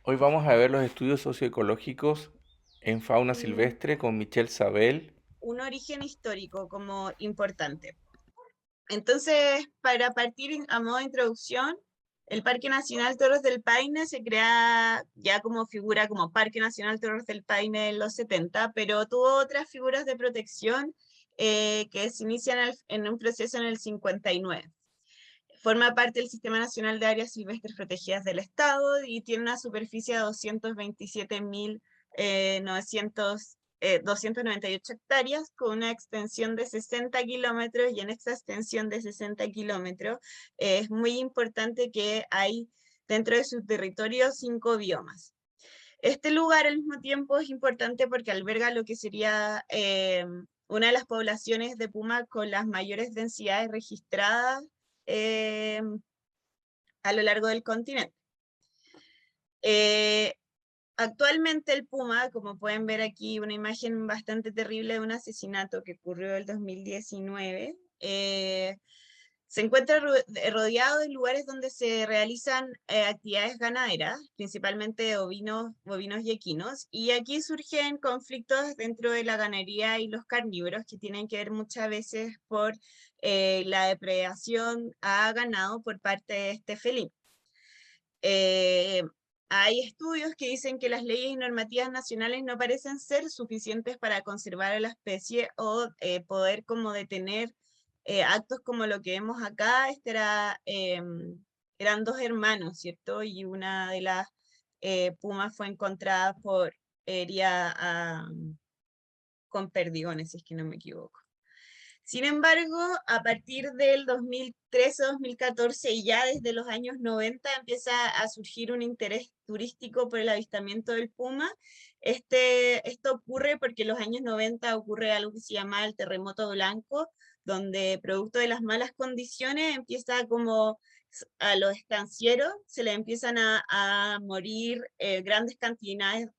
Hoy vamos a ver los estudios socioecológicos en fauna un, silvestre con Michelle Sabel. un origen histórico como importante. Entonces, para partir a modo de introducción, el Parque Nacional Torres del Paine se crea ya como figura como Parque Nacional Torres del Paine en los 70, pero tuvo otras figuras de protección que se inician en un proceso en el 59. Forma parte del Sistema Nacional de Áreas Silvestres Protegidas del Estado y tiene una superficie de 298 hectáreas con una extensión de 60 kilómetros y en esta extensión de 60 kilómetros es muy importante que hay dentro de su territorio 5 biomas. Este lugar al mismo tiempo es importante porque alberga lo que sería una de las poblaciones de puma con las mayores densidades registradas eh, a lo largo del continente. Eh, Actualmente el puma, como pueden ver aquí, una imagen bastante terrible de un asesinato que ocurrió en el 2019, se encuentra rodeado de lugares donde se realizan actividades ganaderas, principalmente bovinos y equinos, y aquí surgen conflictos dentro de la ganadería y los carnívoros que tienen que ver muchas veces por la depredación a ganado por parte de este felino. Eh, Hay estudios que dicen que las leyes y normativas nacionales no parecen ser suficientes para conservar a la especie o poder como detener actos como lo que vemos acá. Eran dos hermanos, ¿cierto? Y una de las pumas fue encontrada por herida con perdigones, si es que no me equivoco. Sin embargo, a partir del 2013-2014 y ya desde los años 90 empieza a surgir un interés turístico por el avistamiento del puma. Esto ocurre porque en los años 90 ocurre algo que se llama el terremoto blanco, donde producto de las malas condiciones empieza como a los estancieros se le empiezan a morir grandes cantidades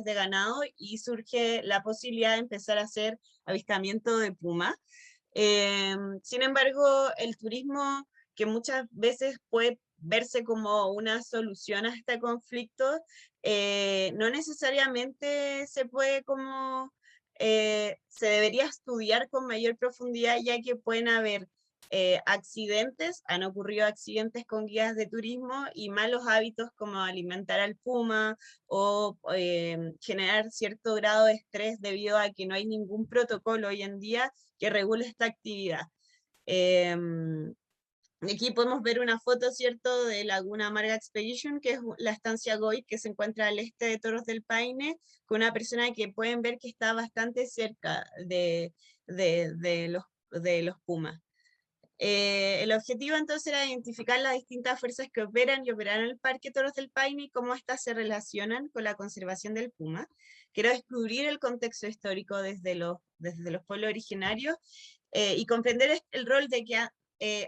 de ganado y surge la posibilidad de empezar a hacer avistamiento de puma. Sin embargo, el turismo, que muchas veces puede verse como una solución a este conflicto, no necesariamente se puede como, se debería estudiar con mayor profundidad, ya que pueden haber accidentes, han ocurrido accidentes con guías de turismo y malos hábitos como alimentar al puma o generar cierto grado de estrés debido a que no hay ningún protocolo hoy en día que regule esta actividad. Eh, Aquí podemos ver una foto, ¿cierto?, de Laguna Amarga Expedition, que es la estancia Goy, que se encuentra al este de Torres del Paine, con una persona que pueden ver que está bastante cerca de los pumas. El objetivo entonces era identificar las distintas fuerzas que operan y operan en el Parque Torres del Paine y cómo éstas se relacionan con la conservación del puma. Quiero descubrir el contexto histórico desde los pueblos originarios y comprender el rol de que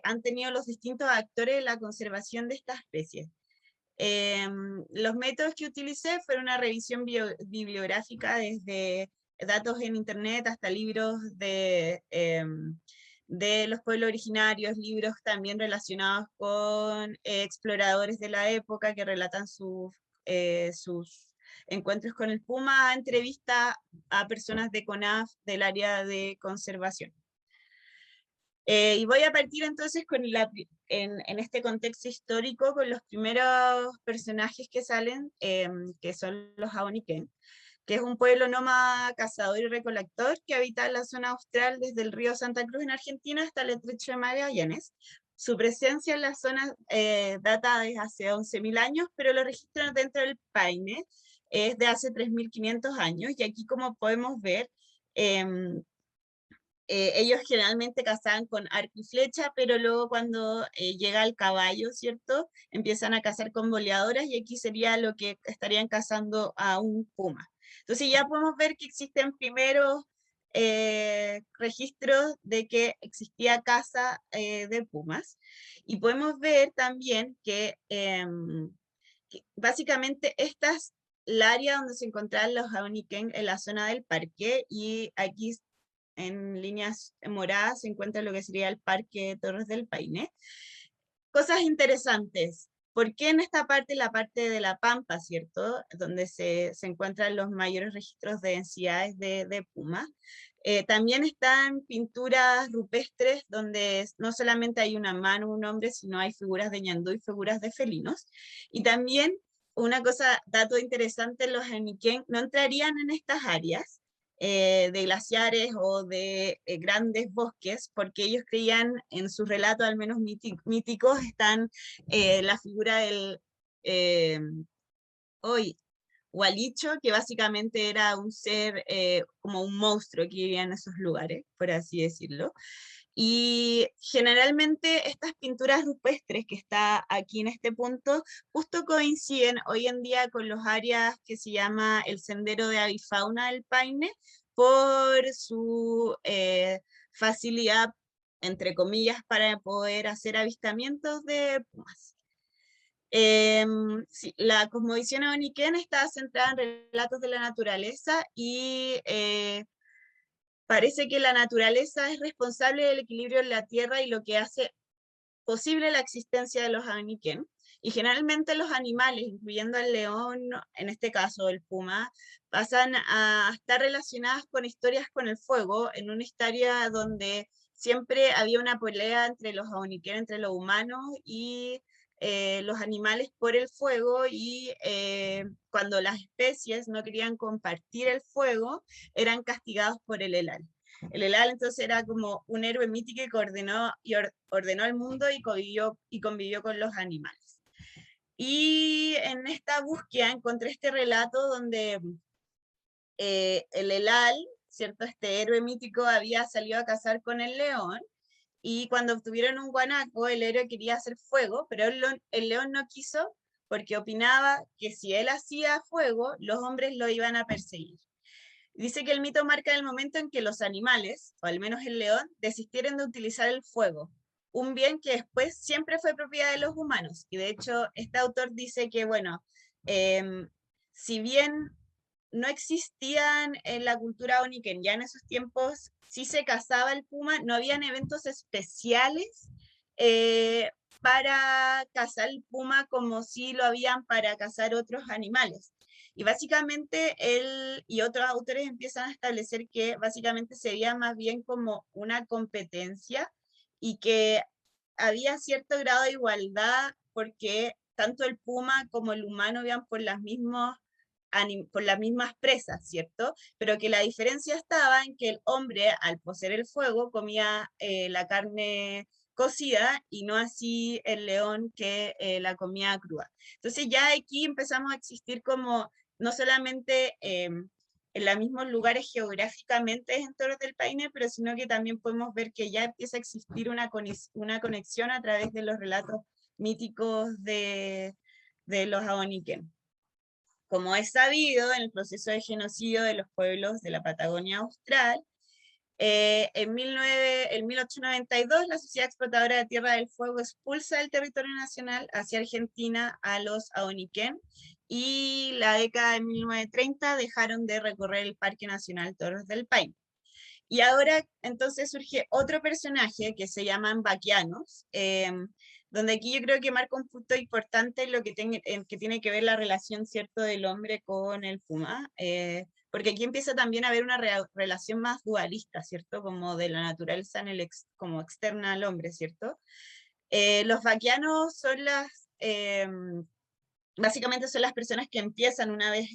han tenido los distintos actores en la conservación de esta especie. Los métodos que utilicé fueron una revisión bibliográfica desde datos en internet hasta libros de los pueblos originarios, libros también relacionados con exploradores de la época que relatan sus encuentros con el puma, entrevista a personas de CONAF del área de conservación. Y voy a partir entonces en este contexto histórico con los primeros personajes que salen, que son los Aoniken, que es un pueblo nómada cazador y recolector que habita en la zona austral desde el río Santa Cruz en Argentina hasta el estrecho de Magallanes. Su presencia en la zona data desde hace 11.000 años, pero los registros dentro del Paine es de hace 3.500 años, y aquí como podemos ver, ellos generalmente cazaban con arco y flecha, pero luego cuando llega el caballo, ¿cierto? Empiezan a cazar con boleadoras y aquí sería lo que estarían cazando a un puma. Entonces ya podemos ver que existen primeros registros de que existía caza de pumas y podemos ver también que básicamente esta es la área donde se encontraban los Aoniken en la zona del parque y aquí en líneas moradas se encuentra lo que sería el Parque Torres del Paine. Cosas interesantes. ¿Por qué en esta parte, la parte de la Pampa, ¿cierto? Donde se encuentran los mayores registros de densidades de puma. También están pinturas rupestres donde no solamente hay una mano, un hombre, sino hay figuras de ñandú y figuras de felinos. Y también, una cosa, dato interesante, los Aniquén no entrarían en estas áreas de glaciares o de grandes bosques, porque ellos creían en sus relatos, al menos míticos, están la figura del hoy Hualicho, que básicamente era un ser como un monstruo que vivía en esos lugares, por así decirlo. Y generalmente estas pinturas rupestres que está aquí en este punto justo coinciden hoy en día con los áreas que se llama el Sendero de Avifauna del Paine por su facilidad, entre comillas, para poder hacer avistamientos de pumas. Sí, la cosmovisión eoniquén está centrada en relatos de la naturaleza y parece que la naturaleza es responsable del equilibrio en la Tierra y lo que hace posible la existencia de los Aniquén. Y generalmente los animales, incluyendo el león, en este caso el puma, pasan a estar relacionadas con historias con el fuego, en una historia donde siempre había una pelea entre los Aniquén, entre los humanos y los animales por el fuego, y cuando las especies no querían compartir el fuego, eran castigados por el Elal. El Elal entonces era como un héroe mítico que ordenó el mundo y convivió con los animales. Y en esta búsqueda encontré este relato donde el Elal, ¿cierto? Este héroe mítico había salido a cazar con el león, y cuando obtuvieron un guanaco, el héroe quería hacer fuego, pero el león no quiso porque opinaba que si él hacía fuego, los hombres lo iban a perseguir. Dice que el mito marca el momento en que los animales, o al menos el león, desistieron de utilizar el fuego, un bien que después siempre fue propiedad de los humanos. Y de hecho, este autor dice que, bueno, si bien no existían en la cultura oniken, ya en esos tiempos sí se cazaba el puma, no habían eventos especiales eh, para cazar el puma como sí lo habían para cazar otros animales. Y básicamente él y otros autores empiezan a establecer que básicamente sería más bien como una competencia y que había cierto grado de igualdad porque tanto el puma como el humano iban por las mismas presas, ¿cierto? Pero que la diferencia estaba en que el hombre, al poseer el fuego, comía la carne cocida y no así el león que la comía cruda. Entonces ya aquí empezamos a existir como no solamente en los mismos lugares geográficamente dentro del Paine, pero sino que también podemos ver que ya empieza a existir una conexión a través de los relatos míticos de los Aoniken. Como es sabido, en el proceso de genocidio de los pueblos de la Patagonia Austral, en 1892, la Sociedad Explotadora de Tierra del Fuego expulsa del territorio nacional hacia Argentina a los Aoniquén, y la década de 1930 dejaron de recorrer el Parque Nacional Torres del Paine. Y ahora entonces surge otro personaje que se llaman vaquianos, donde aquí yo creo que marca un punto importante en lo que, que tiene que ver la relación, ¿cierto?, del hombre con el puma, porque aquí empieza también a haber una relación más dualista, ¿cierto?, como de la naturaleza en como externa al hombre, ¿cierto? Los vaquianos son básicamente son las personas que empiezan una vez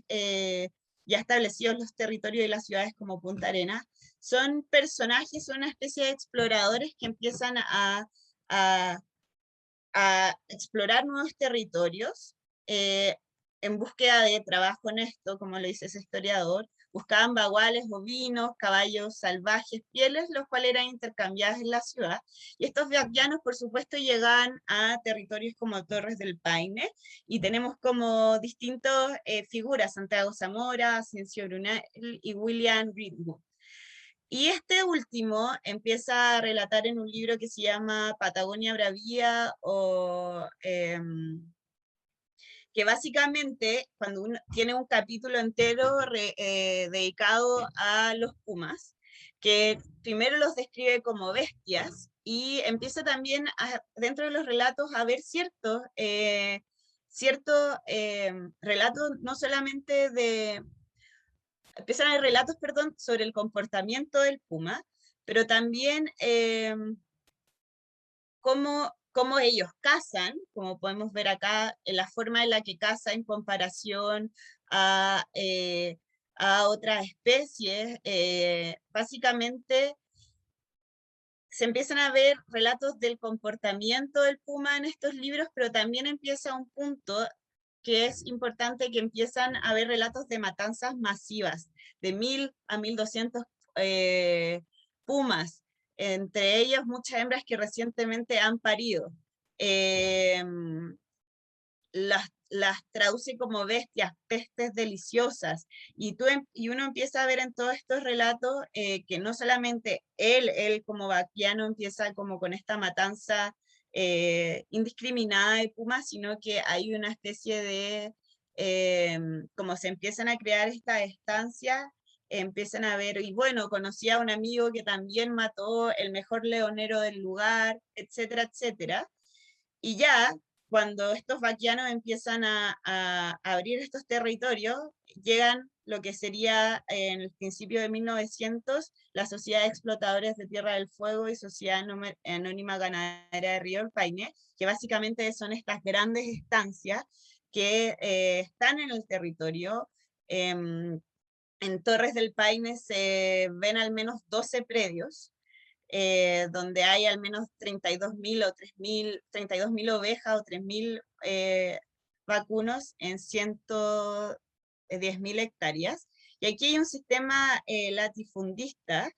ya establecidos los territorios y las ciudades como Punta Arenas. Son personajes, son una especie de exploradores que empiezan a, a explorar nuevos territorios en búsqueda de trabajo en esto, como lo dice ese historiador. Buscaban baguales, bovinos, caballos salvajes, pieles, los cuales eran intercambiadas en la ciudad. Y estos viajanos, por supuesto, llegaban a territorios como Torres del Paine, y tenemos como distintas figuras: Santiago Zamora, Asensio Brunel y William Greenwood. Y este último empieza a relatar en un libro que se llama Patagonia Bravía, que básicamente cuando uno tiene un capítulo entero dedicado a los pumas, que primero los describe como bestias y empieza también dentro de los relatos a ver ciertos ciertos relatos, no solamente empiezan a haber relatos, perdón, sobre el comportamiento del puma, pero también cómo ellos cazan, como podemos ver acá, en la forma en la que caza en comparación a otras especies. Básicamente se empiezan a ver relatos del comportamiento del puma en estos libros, pero también empieza un punto que es importante, que empiezan a haber relatos de matanzas masivas, de 1000 a 1200 pumas, entre ellos muchas hembras que recientemente han parido. Eh, las traduce como bestias, pestes deliciosas, y uno empieza a ver en todos estos relatos que no solamente él como vaquiano empieza como con esta matanza indiscriminada de pumas, sino que hay una especie de, como se empiezan a crear estas estancias, empiezan a ver, y bueno, conocí a un amigo que también mató el mejor leonero del lugar, etcétera, etcétera. Y ya cuando estos vaquianos empiezan a abrir estos territorios, llegan lo que sería en el principio de 1900 la Sociedad de Explotadores de Tierra del Fuego y Sociedad Anónima Ganadera de Río del Paine, que básicamente son estas grandes estancias que están en el territorio. En Torres del Paine se ven al menos 12 predios, donde hay al menos 32.000 o 3.000, 32.000 ovejas o 3.000 vacunos en 110.000 hectáreas. Y aquí hay un sistema latifundista,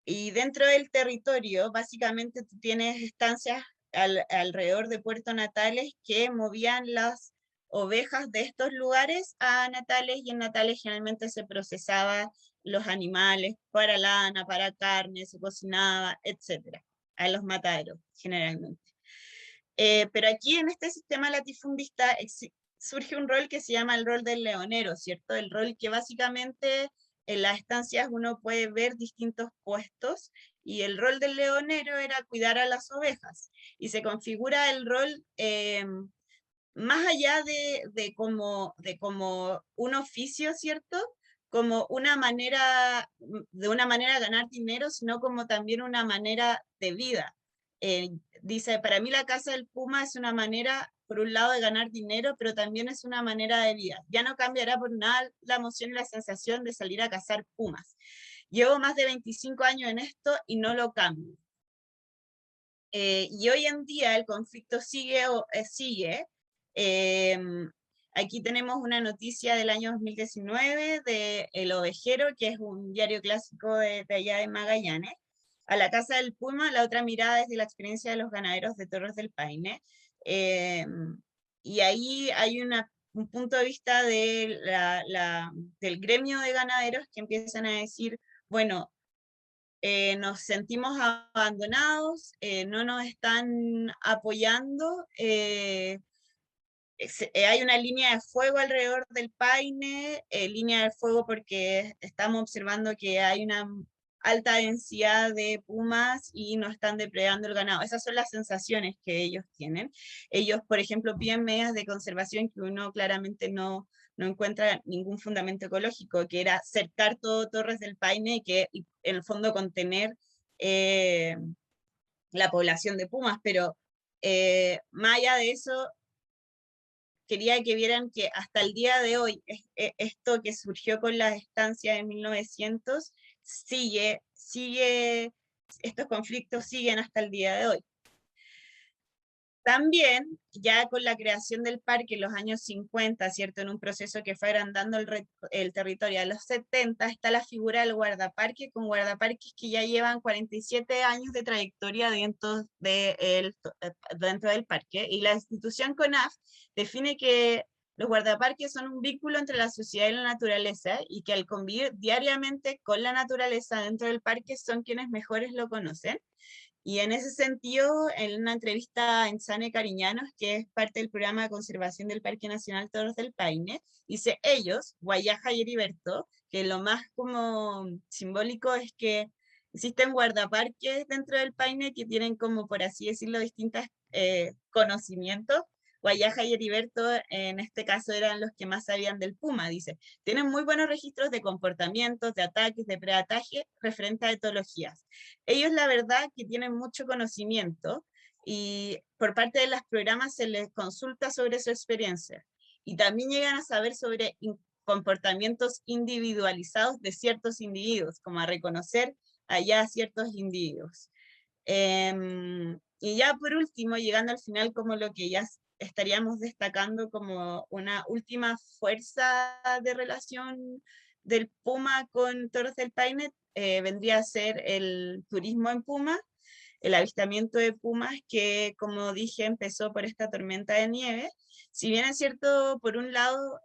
y dentro del territorio básicamente tú tienes estancias alrededor de Puerto Natales que movían las ovejas de estos lugares a Natales, y en Natales generalmente se procesaba los animales para lana, para carne, se cocinaba, etcétera, a los mataderos generalmente. Pero aquí en este sistema latifundista surge un rol que se llama el rol del leonero, ¿cierto? El rol que básicamente en las estancias uno puede ver distintos puestos, y el rol del leonero era cuidar a las ovejas, y se configura el rol más allá de como un oficio, ¿cierto? Como una manera, de una manera de ganar dinero, sino como también una manera de vida. Dice, para mí la caza del puma es una manera, por un lado, de ganar dinero, pero también es una manera de vida. Ya no cambiará por nada la emoción y la sensación de salir a cazar pumas. Llevo más de 25 años en esto y no lo cambio. Y hoy en día el conflicto sigue. Aquí tenemos una noticia del año 2019 de El Ovejero, que es un diario clásico de allá de Magallanes. A la Casa del Puma, la otra mirada desde la experiencia de los ganaderos de Torres del Paine. Y ahí hay un punto de vista del gremio de ganaderos que empiezan a decir, bueno, nos sentimos abandonados, no nos están apoyando, hay una línea de fuego alrededor del Paine, línea de fuego porque estamos observando que hay una alta densidad de pumas y no están depredando el ganado. Esas son las sensaciones que ellos tienen. Ellos, por ejemplo, piden medidas de conservación que uno claramente no encuentra ningún fundamento ecológico, que era cercar todo Torres del Paine y en el fondo contener la población de pumas, pero más allá de eso, quería que vieran que hasta el día de hoy, esto que surgió con la estancia de 1900, estos conflictos siguen hasta el día de hoy. También, ya con la creación del parque en los años 50, ¿cierto? En un proceso que fue agrandando el territorio a los 70, está la figura del guardaparque, con guardaparques que ya llevan 47 años de trayectoria dentro del parque, y la institución CONAF define que los guardaparques son un vínculo entre la sociedad y la naturaleza, y que al convivir diariamente con la naturaleza dentro del parque son quienes mejores lo conocen. Y en ese sentido, en una entrevista en Sane Cariñanos, que es parte del programa de conservación del Parque Nacional Torres del Paine, dice ellos, Guayaja y Heriberto, que lo más como simbólico es que existen guardaparques dentro del Paine que tienen como, por así decirlo, distintos conocimientos. Guayaja y Heriberto en este caso eran los que más sabían del puma, dice. Tienen muy buenos registros de comportamientos, de ataques, de predataje referente a etologías. Ellos la verdad que tienen mucho conocimiento y por parte de los programas se les consulta sobre su experiencia. Y también llegan a saber sobre comportamientos individualizados de ciertos individuos, como a reconocer allá ciertos individuos. Y ya por último, llegando al final, como lo que ya estaríamos destacando como una última fuerza de relación del Puma con Toros del Paine, vendría a ser el turismo en Puma, el avistamiento de pumas que, como dije, empezó por esta tormenta de nieve. Si bien es cierto, por un lado,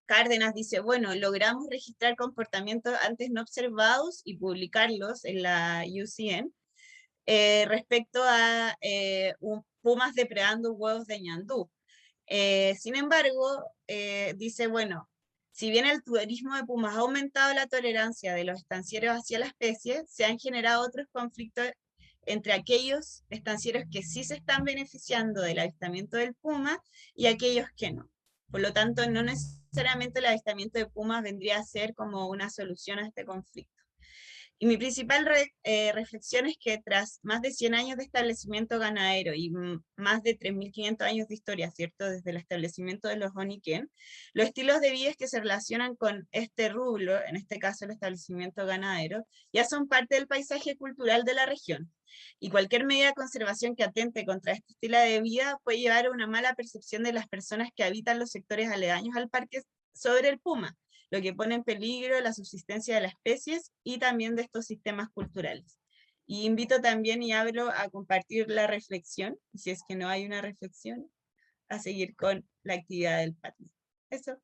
Cárdenas dice, bueno, logramos registrar comportamientos antes no observados y publicarlos en la UCN respecto a pumas depredando huevos de ñandú. Sin embargo, dice, bueno, si bien el turismo de pumas ha aumentado la tolerancia de los estancieros hacia la especie, se han generado otros conflictos entre aquellos estancieros que sí se están beneficiando del avistamiento del puma y aquellos que no. Por lo tanto, no necesariamente el avistamiento de pumas vendría a ser como una solución a este conflicto. Y mi principal reflexión es que tras más de 100 años de establecimiento ganadero y más de 3.500 años de historia, ¿cierto? Desde el establecimiento de los Oniken, los estilos de vida que se relacionan con este rubro, en este caso el establecimiento ganadero, ya son parte del paisaje cultural de la región. Y cualquier medida de conservación que atente contra este estilo de vida puede llevar a una mala percepción de las personas que habitan los sectores aledaños al parque sobre el puma, lo que pone en peligro la subsistencia de las especies y también de estos sistemas culturales. Y invito también y abro a compartir la reflexión, y si es que no hay una reflexión, a seguir con la actividad del patio. Eso.